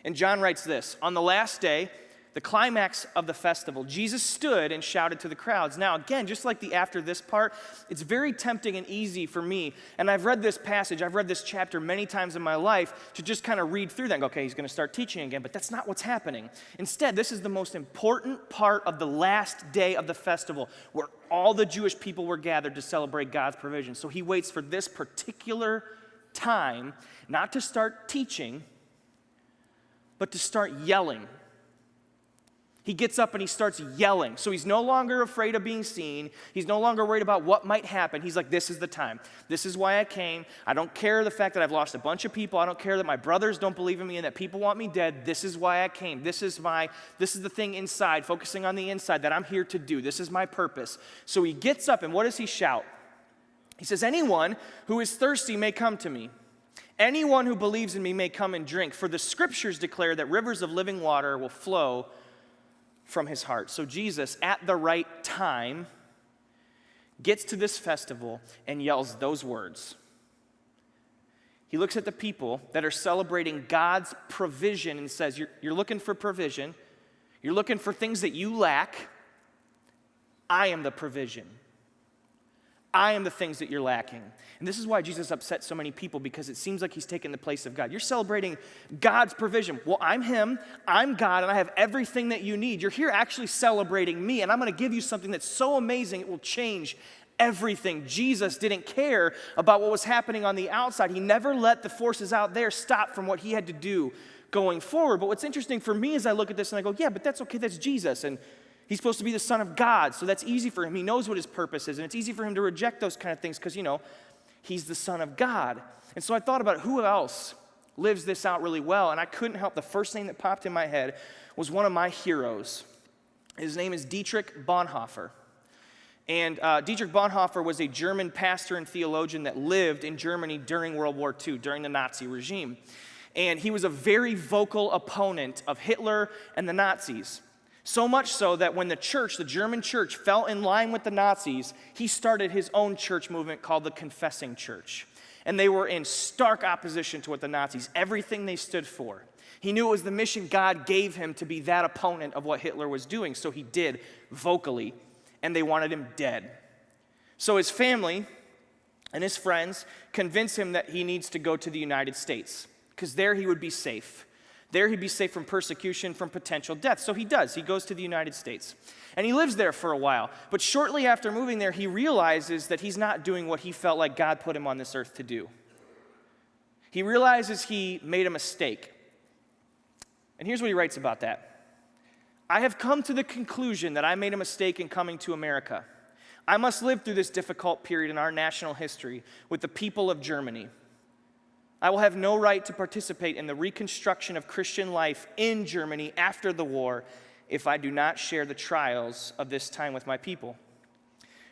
And John writes this, "On the last day, the climax of the festival, Jesus stood and shouted to the crowds." Now, again, just like the after this part, it's very tempting and easy for me, and I've read this passage, I've read this chapter many times in my life, to just kind of read through that and go, okay, he's going to start teaching again, but that's not what's happening. Instead, this is the most important part of the last day of the festival, where all the Jewish people were gathered to celebrate God's provision. So he waits for this particular time, not to start teaching, but to start yelling. He gets up and he starts yelling. So he's no longer afraid of being seen. He's no longer worried about what might happen. He's like, this is the time. This is why I came. I don't care the fact that I've lost a bunch of people. I don't care that my brothers don't believe in me and that people want me dead. This is why I came. This is the thing inside, focusing on the inside that I'm here to do. This is my purpose. So he gets up and what does he shout? He says, anyone who is thirsty may come to me. Anyone who believes in me may come and drink. For the scriptures declare that rivers of living water will flow from his heart. So Jesus, at the right time, gets to this festival and yells those words. He looks at the people that are celebrating God's provision and says, you're looking for provision. You're looking for things that you lack. I am the provision. I am the things that you're lacking. And this is why Jesus upset so many people, because it seems like he's taken the place of God. You're celebrating God's provision. Well, I'm him, I'm God, and I have everything that you need. You're here actually celebrating me, and I'm going to give you something that's so amazing it will change everything. Jesus didn't care about what was happening on the outside. He never let the forces out there stop from what he had to do going forward. But what's interesting for me is I look at this and I go, yeah, but that's okay, that's Jesus. And he's supposed to be the Son of God, so that's easy for him. He knows what his purpose is, and it's easy for him to reject those kind of things because, he's the Son of God. And so I thought about who else lives this out really well, and I couldn't help. The first thing that popped in my head was one of my heroes. His name is Dietrich Bonhoeffer. And Dietrich Bonhoeffer was a German pastor and theologian that lived in Germany during World War II, during the Nazi regime. And he was a very vocal opponent of Hitler and the Nazis. So much so that when the German church, fell in line with the Nazis, he started his own church movement called the Confessing Church. And they were in stark opposition to what the Nazis, everything they stood for. He knew it was the mission God gave him to be that opponent of what Hitler was doing, so he did vocally, and they wanted him dead. So his family and his friends convince him that he needs to go to the United States, because there he would be safe. There he'd be safe from persecution, from potential death. So he does. He goes to the United States. And he lives there for a while. But shortly after moving there, he realizes that he's not doing what he felt like God put him on this earth to do. He realizes he made a mistake. And here's what he writes about that. I have come to the conclusion that I made a mistake in coming to America. I must live through this difficult period in our national history with the people of Germany. I will have no right to participate in the reconstruction of Christian life in Germany after the war if I do not share the trials of this time with my people.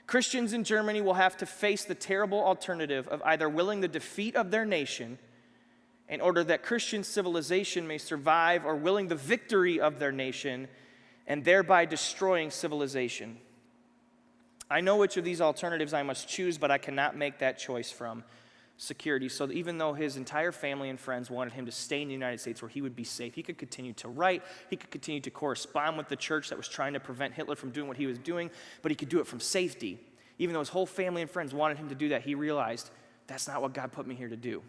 Christians in Germany will have to face the terrible alternative of either willing the defeat of their nation in order that Christian civilization may survive, or willing the victory of their nation and thereby destroying civilization. I know which of these alternatives I must choose, but I cannot make that choice from security. So even though his entire family and friends wanted him to stay in the United States where he would be safe, he could continue to write, he could continue to correspond with the church that was trying to prevent Hitler from doing what he was doing, but he could do it from safety. Even though his whole family and friends wanted him to do that, he realized, that's not what God put me here to do.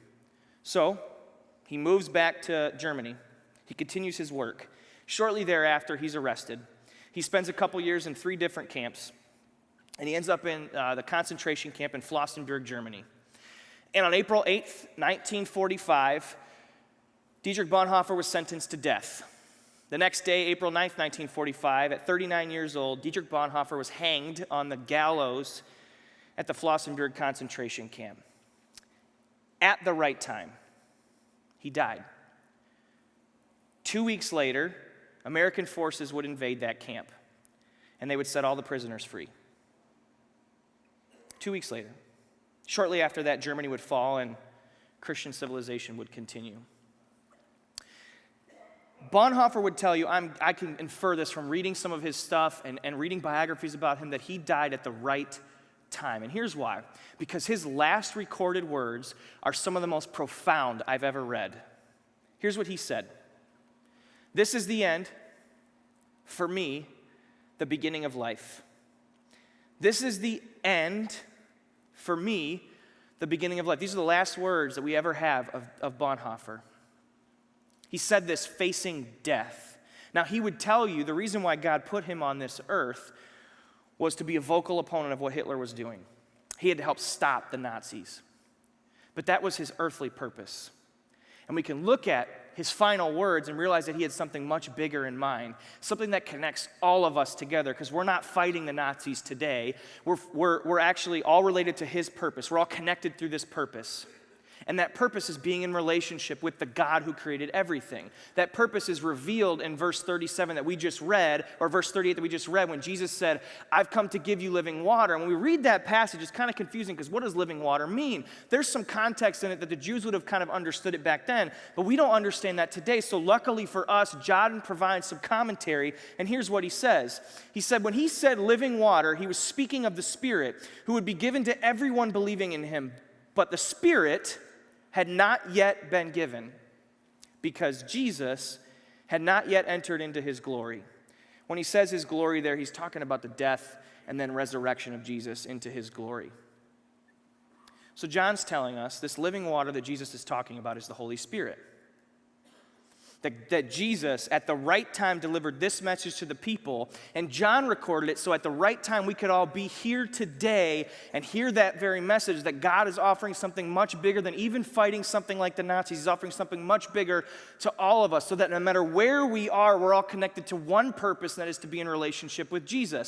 So he moves back to Germany. He continues his work. Shortly thereafter, he's arrested. He spends a couple years in 3 different camps, and he ends up in the concentration camp in Flossenbürg, Germany. And on April 8th, 1945, Dietrich Bonhoeffer was sentenced to death. The next day, April 9th, 1945, at 39 years old, Dietrich Bonhoeffer was hanged on the gallows at the Flossenbürg concentration camp. At the right time, he died. 2 weeks later, American forces would invade that camp, and they would set all the prisoners free. 2 weeks later. Shortly after that, Germany would fall and Christian civilization would continue. Bonhoeffer would tell you, I can infer this from reading some of his stuff and reading biographies about him, that he died at the right time. And here's why. Because his last recorded words are some of the most profound I've ever read. Here's what he said. This is the end, for me, the beginning of life. This is the end, for me, the beginning of life. These are the last words that we ever have of Bonhoeffer. He said this facing death. Now, he would tell you the reason why God put him on this earth was to be a vocal opponent of what Hitler was doing. He had to help stop the Nazis. But that was his earthly purpose. And we can look at his final words and realize that he had something much bigger in mind, something that connects all of us together, because we're not fighting the Nazis today. We're actually all related to his purpose. We're all connected through this purpose. And that purpose is being in relationship with the God who created everything. That purpose is revealed in verse 37 that we just read, or verse 38 that we just read, when Jesus said, I've come to give you living water. And when we read that passage, it's kind of confusing, because what does living water mean? There's some context in it that the Jews would have kind of understood it back then, but we don't understand that today. So luckily for us, John provides some commentary, and here's what he says. He said, when he said living water, he was speaking of the Spirit, who would be given to everyone believing in him. But the Spirit had not yet been given, because Jesus had not yet entered into his glory. When he says his glory there, he's talking about the death and then resurrection of Jesus into his glory. So John's telling us this living water that Jesus is talking about is the Holy Spirit. That Jesus, at the right time, delivered this message to the people, and John recorded it so at the right time we could all be here today and hear that very message, that God is offering something much bigger than even fighting something like the Nazis. He's offering something much bigger to all of us, so that no matter where we are, we're all connected to one purpose, and that is to be in relationship with Jesus.